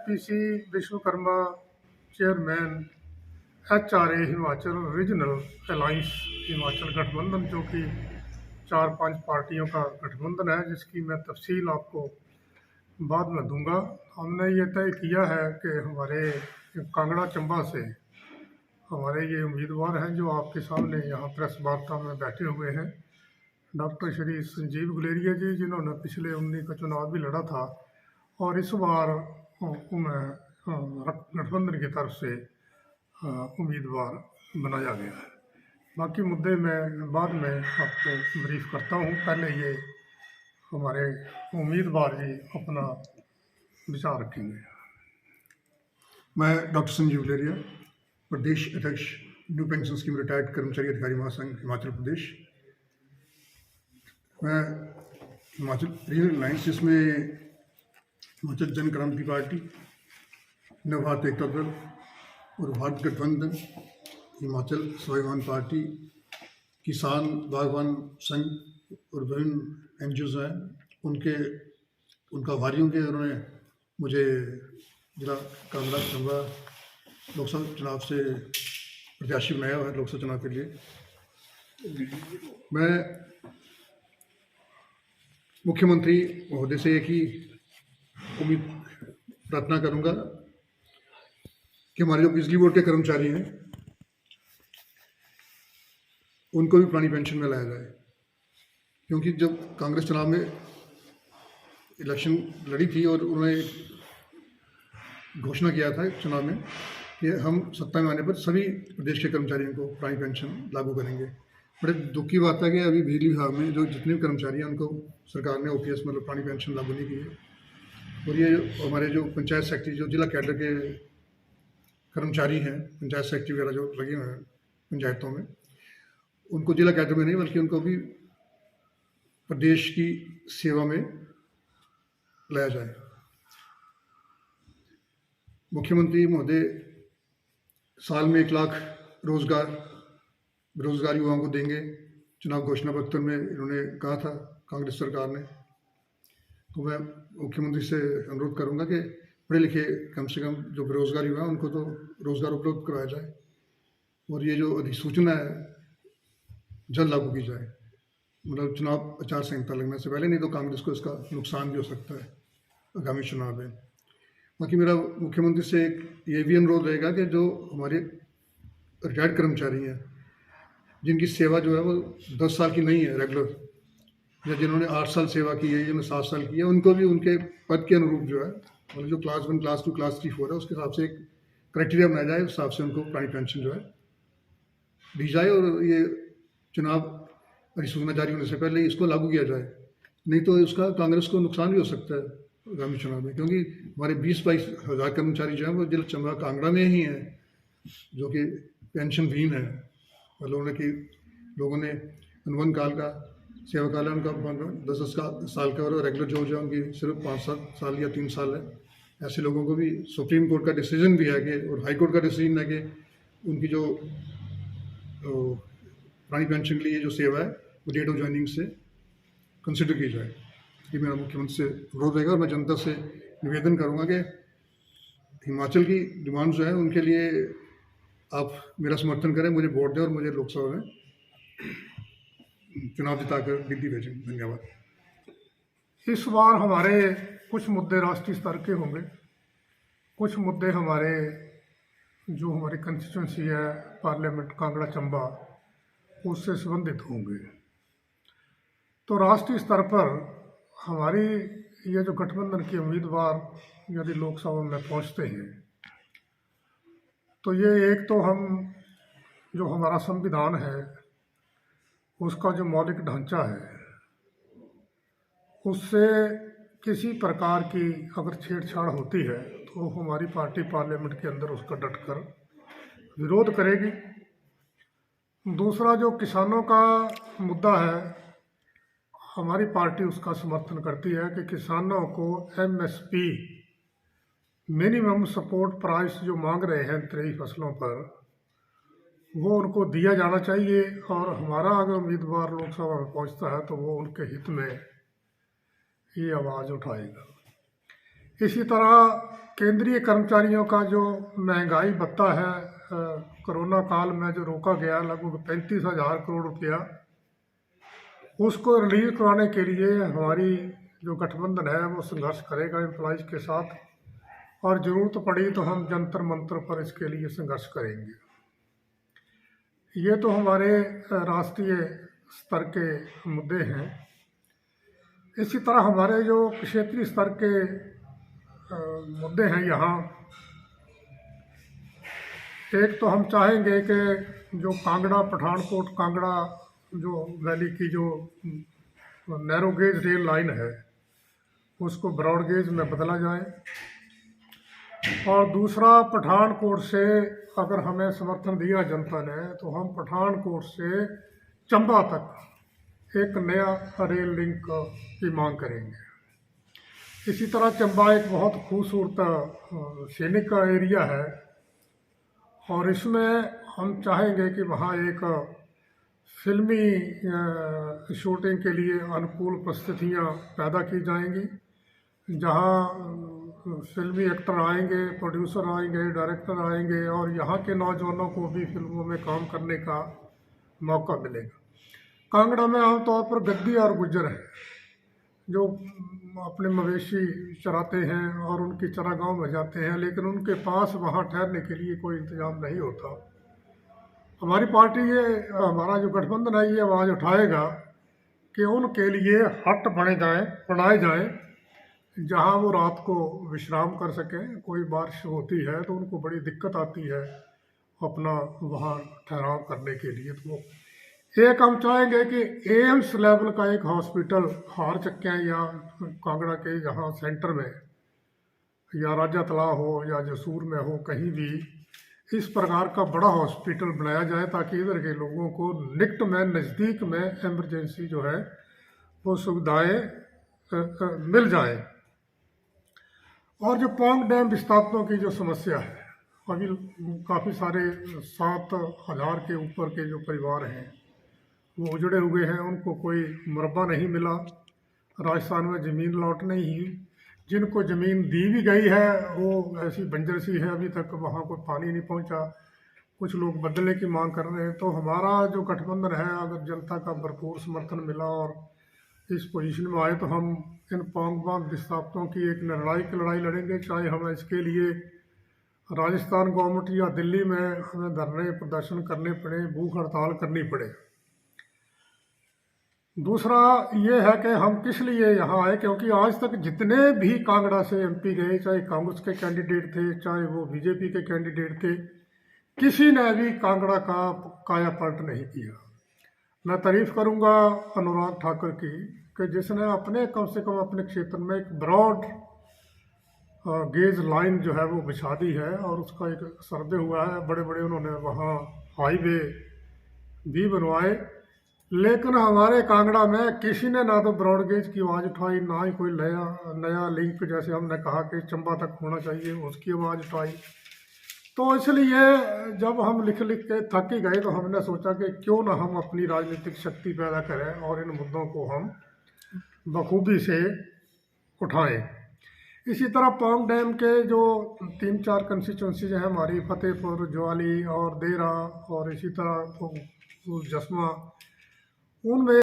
PC Vishwakarma chairman HRA Himachal regional alliance Himachal गठबंधन, जो कि 4-5 पार्टियों का गठबंधन है, जिसकी मैं तफसील आपको बाद में दूंगा। हमने ये तय किया है कि हमारे कांगड़ा चंबा से हमारे ये उम्मीदवार हैं जो आपके सामने यहाँ प्रेस वार्ता में बैठे हुए हैं, डॉक्टर श्री संजीव गुलेरिया जी, जिन्होंने पिछले 19 का चुनाव भी लड़ा था और इस बार उन्हें गठबंधन की तरफ से उम्मीदवार बनाया गया है। बाकी मुद्दे मैं बाद में आपको ब्रीफ करता हूँ। पहले ये हमारे उम्मीदवार जी अपना विचार रखेंगे। मैं डॉक्टर संजीव गुलेरिया, प्रदेश अध्यक्ष न्यू पेंशन स्कीम रिटायर्ड कर्मचारी अधिकारी महासंघ हिमाचल प्रदेश। मैं हिमाचल रीजनल अलायंस, जिसमें हिमाचल जन क्रांति पार्टी, नव भारत एकता दल और भारत गठबंधन, हिमाचल स्वाभिमान पार्टी, किसान बागवान संघ और विभिन्न एनजीओ हैं, उनका आभारियों के उन्होंने मुझे जिला कांगड़ा चंबा लोकसभा चुनाव से प्रत्याशी बनाया हुआ है लोकसभा चुनाव के लिए। मैं मुख्यमंत्री महोदय से एक ही उम्मीद प्रार्थना करूंगा कि हमारे जो बिजली बोर्ड के कर्मचारी हैं उनको भी पुरानी पेंशन में लाया जाए, क्योंकि जब कांग्रेस चुनाव में इलेक्शन लड़ी थी और उन्होंने घोषणा किया था चुनाव में कि हम सत्ता में आने पर सभी प्रदेश के कर्मचारियों को पुरानी पेंशन लागू करेंगे। बड़े दुख की बात है कि अभी बिजली विभाग में जो जितने भी कर्मचारी हैं उनको सरकार ने ओपीएस मतलब पुरानी पेंशन लागू नहीं की है। और ये हमारे जो पंचायत सेक्रेटरी, जो जिला कैडर के कर्मचारी हैं, पंचायत सेक्रेटरी वगैरह जो लगे हुए हैं पंचायतों में, उनको जिला कैडर में नहीं बल्कि उनको भी प्रदेश की सेवा में लाया जाए। मुख्यमंत्री महोदय साल में 1 लाख बेरोजगार युवाओं को देंगे, चुनाव घोषणा पत्र में इन्होंने कहा था कांग्रेस सरकार ने। तो मैं मुख्यमंत्री से अनुरोध करूंगा कि पढ़े लिखे कम से कम जो बेरोजगार युवा हैं उनको तो रोजगार उपलब्ध कराया जाए और ये जो अधिसूचना है जल्द लागू की जाए, मतलब चुनाव आचार संहिता लगने से पहले, नहीं तो कांग्रेस को इसका नुकसान भी हो सकता है आगामी चुनाव में। बाकी मेरा मुख्यमंत्री से ये भी अनुरोध रहेगा कि जो हमारे रिटायर्ड कर्मचारी हैं जिनकी सेवा जो है वो 10 साल की नहीं है रेगुलर, या जिन्होंने 8 साल सेवा की है, जिन्होंने 7 साल की है, उनको भी उनके पद के अनुरूप जो है, मतलब जो क्लास 1, क्लास 2, क्लास 3, 4 है, उसके हिसाब से एक क्राइटेरिया बनाया जाए, उस हिसाब से उनको पुरानी पेंशन जो है दी जाए और ये चुनाव अधिसूचना जारी होने से पहले इसको लागू किया जाए। नहीं तो इसका कांग्रेस को नुकसान भी हो सकता है आगामी चुनाव में, क्योंकि हमारे 20-22 हज़ार कर्मचारी जो हैं वो जिला चंबा कांगड़ा में ही हैं जो कि पेंशन विहीन है। मतलब कि लोगों ने अनुबंध काल का सेवा काल है उनका 10 साल का और रेगुलर जो है उनकी सिर्फ 5-7 साल या 3 साल है। ऐसे लोगों को भी सुप्रीम कोर्ट का डिसीजन भी है कि, और हाई कोर्ट का डिसीजन है कि उनकी जो पुरानी पेंशन के लिए जो सेवा है वो डेट ऑफ ज्वाइनिंग से कंसिडर की जाए। ये मेरा मुख्यमंत्री से अनुरोध रहेगा और मैं जनता से निवेदन करूंगा कि हिमाचल की डिमांड जो है उनके लिए आप मेरा समर्थन करें, मुझे वोट दें और मुझे लोकसभा में चुनाव जिताकर दिल्ली भेजें। धन्यवाद। इस बार हमारे कुछ मुद्दे राष्ट्रीय स्तर के होंगे, कुछ मुद्दे हमारे जो हमारी कंस्टिट्यूंसी है पार्लियामेंट कांगड़ा चंबा उससे संबंधित होंगे। तो राष्ट्रीय स्तर पर हमारी ये जो गठबंधन के उम्मीदवार यदि लोकसभा में पहुंचते हैं तो ये एक तो हम जो हमारा संविधान है उसका जो मौलिक ढांचा है उससे किसी प्रकार की अगर छेड़छाड़ होती है तो हमारी पार्टी पार्लियामेंट के अंदर उसका डटकर विरोध करेगी। दूसरा जो किसानों का मुद्दा है, हमारी पार्टी उसका समर्थन करती है कि किसानों को एमएसपी मिनिमम सपोर्ट प्राइस जो मांग रहे हैं तेई फसलों पर वो उनको दिया जाना चाहिए और हमारा अगर उम्मीदवार लोकसभा में पहुंचता है तो वो उनके हित में ये आवाज़ उठाएगा। इसी तरह केंद्रीय कर्मचारियों का जो महंगाई भत्ता है कोरोना काल में जो रोका गया लगभग 35,000 करोड़ रुपया, उसको रिलीज कराने के लिए हमारी जो गठबंधन है वो संघर्ष करेगा एम्प्लॉइज के साथ, और ज़रूरत पड़ी तो हम जंतर मंतर पर इसके लिए संघर्ष करेंगे। ये तो हमारे राष्ट्रीय स्तर के मुद्दे हैं। इसी तरह हमारे जो क्षेत्रीय स्तर के मुद्दे हैं यहाँ, एक तो हम चाहेंगे कि जो कांगड़ा पठानकोट कांगड़ा जो वैली की जो नैरो गेज रेल लाइन है उसको ब्रॉड गेज में बदला जाए, और दूसरा पठानकोट से अगर हमें समर्थन दिया जनता ने तो हम पठानकोट से चंबा तक एक नया रेल लिंक की मांग करेंगे। इसी तरह चंबा एक बहुत खूबसूरत सैनिक का एरिया है, और इसमें हम चाहेंगे कि वहाँ एक फिल्मी शूटिंग के लिए अनुकूल परिस्थितियाँ पैदा की जाएंगी, जहाँ फिल्मी एक्टर आएंगे, प्रोड्यूसर आएंगे, डायरेक्टर आएंगे, और यहाँ के नौजवानों को भी फिल्मों में काम करने का मौका मिलेगा। कांगड़ा में आमतौर पर गद्दी और गुज्जर हैं जो अपने मवेशी चराते हैं और उनकी चरागाहों में जाते हैं, लेकिन उनके पास वहाँ ठहरने के लिए कोई इंतज़ाम नहीं होता। हमारी पार्टी ये हमारा जो गठबंधन है ये आवाज़ उठाएगा कि उनके लिए हट बनाए जाएं जहाँ वो रात को विश्राम कर सकें। कोई बारिश होती है तो उनको बड़ी दिक्कत आती है अपना वहाँ ठहराव करने के लिए। तो एक हम चाहेंगे कि एम्स लेवल का एक हॉस्पिटल हार चक्कियाँ या कांगड़ा के यहाँ सेंटर में या राजा तलाव हो या जसूर में हो, कहीं भी इस प्रकार का बड़ा हॉस्पिटल बनाया जाए ताकि इधर के लोगों को निकट में नज़दीक में इमरजेंसी जो है वो सुविधाएं मिल जाए। और जो पौंग डैम विस्थापितों की जो समस्या है, अभी काफ़ी सारे 7,000 के ऊपर के जो परिवार हैं वो उजड़े हुए हैं, उनको कोई मुरब्बा नहीं मिला, राजस्थान में ज़मीन लौट नहीं हुई, जिनको ज़मीन दी भी गई है वो ऐसी बंजर सी है, अभी तक वहाँ कोई पानी नहीं पहुँचा, कुछ लोग बदलने की मांग कर रहे हैं। तो हमारा जो गठबंधन है, अगर जनता का भरपूर समर्थन मिला और इस पोजीशन में आए तो हम इन पौंग बांध विस्थापितों की एक निर्णायक लड़ाई लड़ेंगे, चाहे हमें इसके लिए राजस्थान गवर्नमेंट या दिल्ली में हमें धरने प्रदर्शन करने पड़े, भूख हड़ताल करनी पड़े। दूसरा ये है कि हम किस लिए यहाँ आए, क्योंकि आज तक जितने भी कांगड़ा से एमपी गए, चाहे कांग्रेस के कैंडिडेट थे चाहे वो बीजेपी के कैंडिडेट थे, किसी ने भी कांगड़ा का काया पलट नहीं किया। मैं तारीफ़ करूँगा अनुराग ठाकुर की कि जिसने अपने कम से कम अपने क्षेत्र में एक ब्रॉड गेज लाइन जो है वो बिछा दी है, और उसका एक सर्वे हुआ है, बड़े बड़े उन्होंने वहाँ हाईवे भी बनवाए। लेकिन हमारे कांगड़ा में किसी ने ना तो ब्रॉड गेज की आवाज़ उठाई, ना ही कोई नया लिंक जैसे हमने कहा कि चंबा तक होना चाहिए उसकी आवाज़ उठाई। तो इसलिए जब हम लिख के थक ही गए तो हमने सोचा कि क्यों ना हम अपनी राजनीतिक शक्ति पैदा करें और इन मुद्दों को हम बखूबी से उठाएं। इसी तरह पौंग डैम के जो 3-4 कंस्टिट्यूंसीज हैं हमारी, फतेहपुर, ज्वाली और देरा और इसी तरह जसमा, उनमें